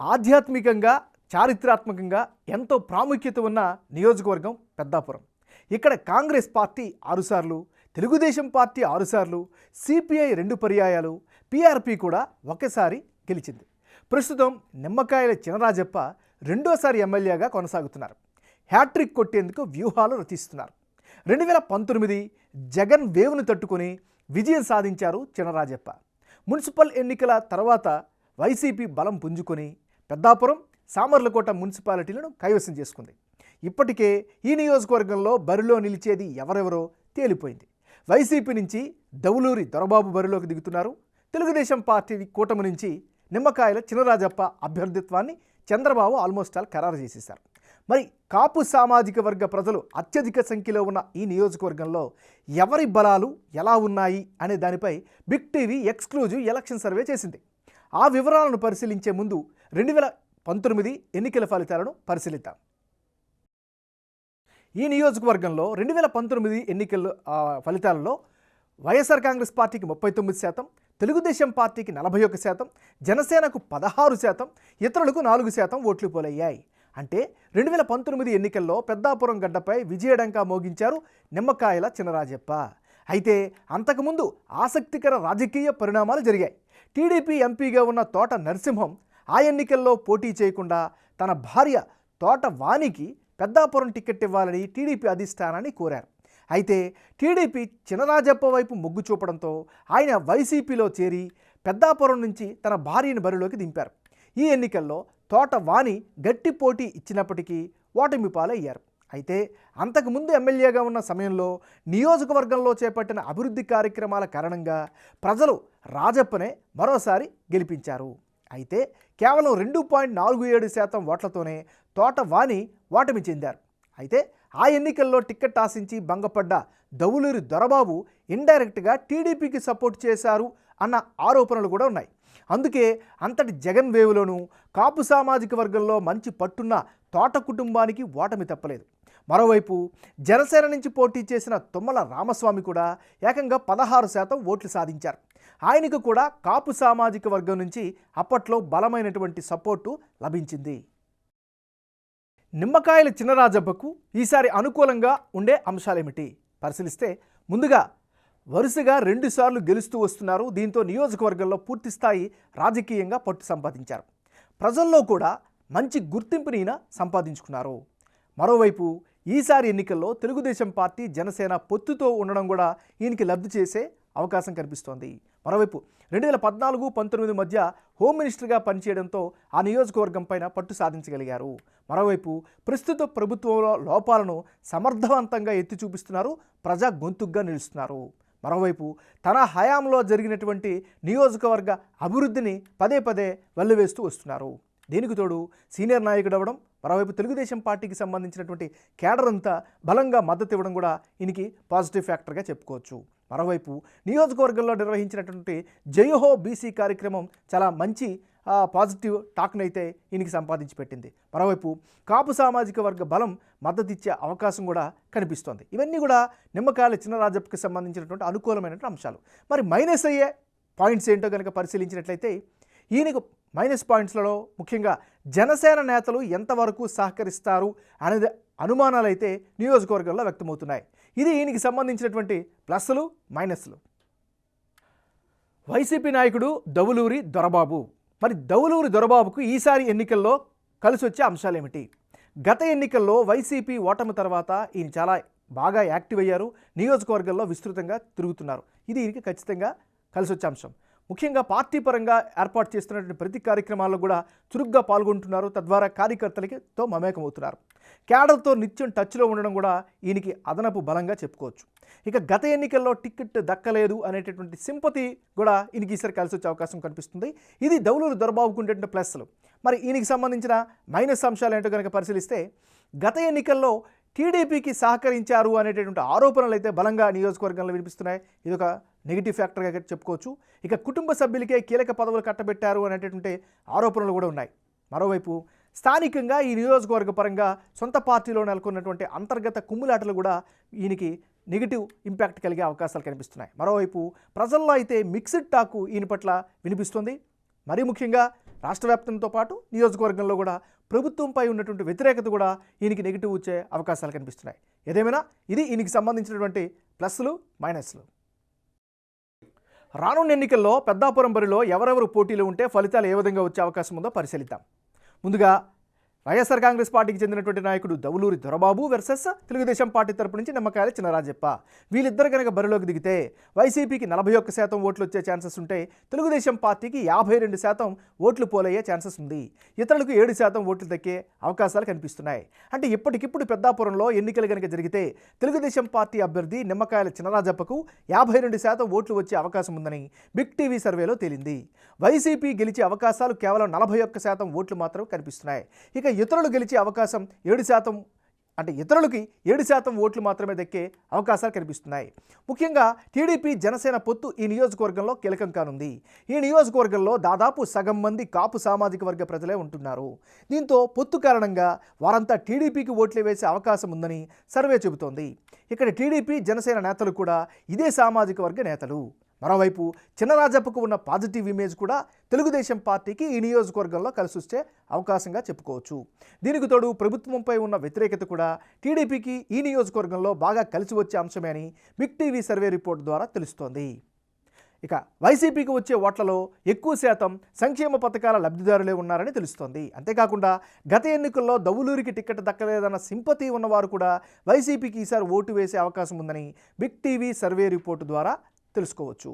ఆధ్యాత్మికంగా చారిత్రాత్మకంగా ఎంతో ప్రాముఖ్యత ఉన్న నియోజకవర్గం పెద్దాపురం. ఇక్కడ కాంగ్రెస్ పార్టీ 6 సార్లు, తెలుగుదేశం పార్టీ 6 సార్లు, సిపిఐ 2 పర్యాయాలు, పిఆర్పి కూడా ఒకసారి గెలిచింది. ప్రస్తుతం నిమ్మకాయల చినరాజప్ప రెండోసారి ఎమ్మెల్యేగా కొనసాగుతున్నారు. హ్యాట్రిక్ కొట్టేందుకు వ్యూహాలు రచిస్తున్నారు. 2019 జగన్ వేవ్ను తట్టుకొని విజయం సాధించారు చినరాజప్ప. మున్సిపల్ ఎన్నికల తర్వాత వైసీపీ బలం పుంజుకొని పెద్దాపురం, సామర్లకోట మున్సిపాలిటీలను కైవసం చేసుకుంది. ఇప్పటికే ఈ నియోజకవర్గంలో బరిలో నిలిచేది ఎవరెవరో తేలిపోయింది. వైసీపీ నుంచి దౌలూరి దొరబాబు బరిలోకి దిగుతున్నారు. తెలుగుదేశం పార్టీ కూటమి నుంచి నిమ్మకాయల చినరాజప్ప అభ్యర్థిత్వాన్ని చంద్రబాబు ఆల్మోస్ట్ ఆల్ ఖరారు చేసేశారు. మరి కాపు సామాజిక వర్గ ప్రజలు అత్యధిక సంఖ్యలో ఉన్న ఈ నియోజకవర్గంలో ఎవరి బలాలు ఎలా ఉన్నాయి అనే దానిపై big TV exclusive election survey చేసింది. ఆ వివరాలను పరిశీలించే ముందు 2019 ఎన్నికల ఫలితాలను పరిశీలిద్దాం. ఈ నియోజకవర్గంలో 2019 ఎన్నికల ఫలితాలలో వైఎస్ఆర్ కాంగ్రెస్ పార్టీకి 39%, తెలుగుదేశం పార్టీకి 41%, జనసేనకు 16%, ఇతరులకు 4% ఓట్లు పోలయ్యాయి. అంటే 2019 ఎన్నికల్లో పెద్దాపురం గడ్డపై విజయడంకా మోగించారు నిమ్మకాయల చినరాజప్ప. అయితే అంతకుముందు ఆసక్తికర రాజకీయ పరిణామాలు జరిగాయి. టీడీపీ ఎంపీగా ఉన్న తోట నరసింహం ఆ ఎన్నికల్లో పోటీ చేయకుండా తన భార్య తోట వాణికి పెద్దాపురం టికెట్ ఇవ్వాలని టీడీపీ అధిష్టానాన్ని కోరారు. అయితే టీడీపీ చినరాజప్ప వైపు మొగ్గు చూపడంతో ఆయన వైసీపీలో చేరి పెద్దాపురం నుంచి తన భార్యను బరిలోకి దింపారు. ఈ ఎన్నికల్లో తోట వాణి గట్టి పోటీ ఇచ్చినప్పటికీ ఓటమి పాలయ్యారు. అయితే అంతకుముందు ఎమ్మెల్యేగా ఉన్న సమయంలో నియోజకవర్గంలో చేపట్టిన అభివృద్ధి కార్యక్రమాల కారణంగా ప్రజలు రాజప్పనే మరోసారి గెలిపించారు. అయితే కేవలం 2.47% ఓట్లతోనే తోట వాణి ఓటమి చెందారు. అయితే ఆ ఎన్నికల్లో టికెట్ ఆశించి భంగపడ్డ దౌలూరి దొరబాబు ఇండైరెక్ట్గా టీడీపీకి సపోర్ట్ చేశారు అన్న ఆరోపణలు కూడా ఉన్నాయి. అందుకే అంతటి జగన్ వేవులోనూ కాపు సామాజిక వర్గంలో మంచి పట్టున్న తోట కుటుంబానికి ఓటమి తప్పలేదు. మరోవైపు జనసేన నుంచి పోటీ చేసిన తుమ్మల రామస్వామి కూడా ఏకంగా 16% ఓట్లు సాధించారు. ఆయనకు కూడా కాపు సామాజిక వర్గం నుంచి అప్పట్లో బలమైనటువంటి సపోర్టు లభించింది. నిమ్మకాయల చినరాజప్పకు ఈసారి అనుకూలంగా ఉండే అంశాలేమిటి పరిశీలిస్తే, ముందుగా వరుసగా 2 సార్లు గెలుస్తూ వస్తున్నారు. దీంతో నియోజకవర్గంలో పూర్తిస్థాయి రాజకీయంగా పట్టు సంపాదించారు. ప్రజల్లో కూడా మంచి గుర్తింపుని ఈయన సంపాదించుకున్నారు. మరోవైపు ఈసారి ఎన్నికల్లో తెలుగుదేశం పార్టీ, జనసేన పొత్తుతో ఉండడం కూడా ఈయనకి లబ్ధి చేసే అవకాశం కనిపిస్తోంది. మరోవైపు 2014-19 మధ్య హోమ్ మినిస్టర్గా పనిచేయడంతో ఆ నియోజకవర్గం పైన పట్టు సాధించగలిగారు. మరోవైపు ప్రస్తుత ప్రభుత్వంలో లోపాలను సమర్థవంతంగా ఎత్తి చూపిస్తున్నారు, ప్రజా గొంతుగ్గా నిలుస్తున్నారు. మరోవైపు తన హయాంలో జరిగినటువంటి నియోజకవర్గ అభివృద్ధిని పదే పదే వెల్లువేస్తూ వస్తున్నారు. దీనికి తోడు సీనియర్ నాయకుడు అవ్వడం, మరోవైపు తెలుగుదేశం పార్టీకి సంబంధించినటువంటి కేడర్ అంతా బలంగా మద్దతు ఇవ్వడం కూడా ఈయనకి పాజిటివ్ ఫ్యాక్టర్గా చెప్పుకోవచ్చు. మరోవైపు నియోజకవర్గంలో నిర్వహించినటువంటి జయహో బీసీ కార్యక్రమం చాలా మంచి పాజిటివ్ టాక్నైతే ఈయనకి సంపాదించి పెట్టింది. మరోవైపు కాపు సామాజిక వర్గ బలం మద్దతు ఇచ్చే అవకాశం కూడా కనిపిస్తోంది. ఇవన్నీ కూడా నిమ్మకాయల చినరాజప్పకి సంబంధించినటువంటి అనుకూలమైనటువంటి అంశాలు. మరి మైనస్ అయ్యే పాయింట్స్ ఏంటో కనుక పరిశీలించినట్లయితే, ఈయనకు మైనస్ పాయింట్స్లలో ముఖ్యంగా జనసేన నేతలు ఎంతవరకు సహకరిస్తారు అనేది అనుమానాలు అయితే నియోజకవర్గంలో వ్యక్తమవుతున్నాయి. ఇది ఈయనకి సంబంధించినటువంటి ప్లస్లు మైనస్లు. వైసీపీ నాయకుడు దౌలూరి దొరబాబు. మరి దౌలూరి దొరబాబుకు ఈసారి ఎన్నికల్లో కలిసి వచ్చే అంశాలేమిటి? గత ఎన్నికల్లో వైసీపీ ఓటమి తర్వాత ఈయన చాలా బాగా యాక్టివ్ అయ్యారు, నియోజకవర్గంలో విస్తృతంగా తిరుగుతున్నారు. ఇది ఈయనకి ఖచ్చితంగా కలిసి వచ్చే అంశం. ముఖ్యంగా పార్టీ పరంగా ఏర్పాటు చేస్తున్నటువంటి ప్రతి కార్యక్రమాల్లో కూడా చురుగ్గా పాల్గొంటున్నారు. తద్వారా కార్యకర్తలతో మమేకమవుతున్నారు. క్యాడర్తో నిత్యం టచ్లో ఉండడం కూడా ఈయనకి అదనపు బలంగా చెప్పుకోవచ్చు. ఇక గత ఎన్నికల్లో టికెట్ దక్కలేదు అనేటటువంటి సింపతి కూడా ఈయనకి ఈసారి కలిసి వచ్చే అవకాశం కనిపిస్తుంది. ఇది దౌలూరి దొరబాబుకు ఉండేటువంటి ప్లస్లు. మరి ఈయనకి సంబంధించిన మైనస్ అంశాలు ఏంటో కనుక పరిశీలిస్తే, గత ఎన్నికల్లో టీడీపీకి సహకరించారు అనేటటువంటి ఆరోపణలు అయితే బలంగా నియోజకవర్గంలో వినిపిస్తున్నాయి. ఇది ఒక నెగిటివ్ ఫ్యాక్టర్గా చెప్పుకోవచ్చు. ఇక కుటుంబ సభ్యులకే కీలక పదవులు కట్టబెట్టారు అనేటటువంటి ఆరోపణలు కూడా ఉన్నాయి. మరోవైపు స్థానికంగా ఈ నియోజకవర్గ పరంగా సొంత పార్టీలో నెలకొన్నటువంటి అంతర్గత కుమ్ములాటలు కూడా ఈయనకి నెగిటివ్ ఇంపాక్ట్ కలిగే అవకాశాలు కనిపిస్తున్నాయి. మరోవైపు ప్రజల్లో అయితే మిక్స్డ్ టాకు ఈయన పట్ల వినిపిస్తుంది. మరీ ముఖ్యంగా రాష్ట్ర వ్యాప్తంతో పాటు నియోజకవర్గంలో కూడా ప్రభుత్వంపై ఉన్నటువంటి వ్యతిరేకత కూడా ఈయనకి నెగిటివ్ వచ్చే అవకాశాలు కనిపిస్తున్నాయి. ఏదేమైనా ఇది ఈయనకి సంబంధించినటువంటి ప్లస్లు మైనస్లు. రానున్న ఎన్నికల్లో పెద్దాపురం బరిలో ఎవరెవరు పోటీలు ఉంటే ఫలితాలు ఏ విధంగా వచ్చే అవకాశం ఉందో పరిశీలిద్దాం. ముందుగా వైఎస్ఆర్ కాంగ్రెస్ పార్టీకి చెందినటువంటి నాయకుడు దవులూరి దొరబాబు వర్సెస్ తెలుగుదేశం పార్టీ తరపు నుంచి నిమ్మకాయల చినరాజప్ప. వీళ్ళిద్దరు కనుక బరిలోకి దిగితే వైసీపీకి 41% ఓట్లు వచ్చే ఛాన్సెస్ ఉంటే తెలుగుదేశం పార్టీకి 52% ఓట్లు పోలయ్యే ఛాన్సెస్ ఉంది. ఇతరులకు 7% ఓట్లు దక్కే అవకాశాలు కనిపిస్తున్నాయి. అంటే ఇప్పటికిప్పుడు పెద్దాపురంలో ఎన్నికలు కనుక జరిగితే తెలుగుదేశం పార్టీ అభ్యర్థి నిమ్మకాయల చినరాజప్పకు 52% ఓట్లు వచ్చే అవకాశం ఉందని బిగ్ టీవీ సర్వేలో తేలింది. వైసీపీ గెలిచే అవకాశాలు కేవలం 41% ఓట్లు మాత్రం కనిపిస్తున్నాయి. ఇక ఇతరులు గెలిచే అవకాశం 7%, అంటే ఇతరులకి 7% ఓట్లు మాత్రమే దక్కే అవకాశాలు కనిపిస్తున్నాయి. ముఖ్యంగా టీడీపీ జనసేన పొత్తు ఈ నియోజకవర్గంలో కీలకం కానుంది. ఈ నియోజకవర్గంలో దాదాపు సగం మంది కాపు సామాజిక వర్గ ప్రజలే ఉంటున్నారు. దీంతో పొత్తు కారణంగా వారంతా టీడీపీకి ఓట్లు వేసే అవకాశం ఉందని సర్వే చెబుతోంది. ఇక్కడ టీడీపీ జనసేన నేతలు కూడా ఇదే సామాజిక వర్గ నేతలు. మరోవైపు చినరాజప్పకు ఉన్న పాజిటివ్ ఇమేజ్ కూడా తెలుగుదేశం పార్టీకి ఈ నియోజకవర్గంలో కలిసి వస్తే అవకాశంగా చెప్పుకోవచ్చు. దీనికి తోడు ప్రభుత్వంపై ఉన్న వ్యతిరేకత కూడా టీడీపీకి ఈ నియోజకవర్గంలో బాగా కలిసి వచ్చే అంశమే అని బిగ్ టీవీ సర్వే రిపోర్ట్ ద్వారా తెలుస్తోంది. ఇక వైసీపీకి వచ్చే ఓట్లలో ఎక్కువ శాతం సంక్షేమ పథకాల లబ్ధిదారులే ఉన్నారని తెలుస్తోంది. అంతేకాకుండా గత ఎన్నికల్లో దవులూరికి టికెట్ దక్కలేదన్న సింపతి ఉన్నవారు కూడా వైసీపీకి ఈసారి ఓటు వేసే అవకాశం ఉందని బిగ్ టీవీ సర్వే రిపోర్టు ద్వారా తెలుసుకోవచ్చు.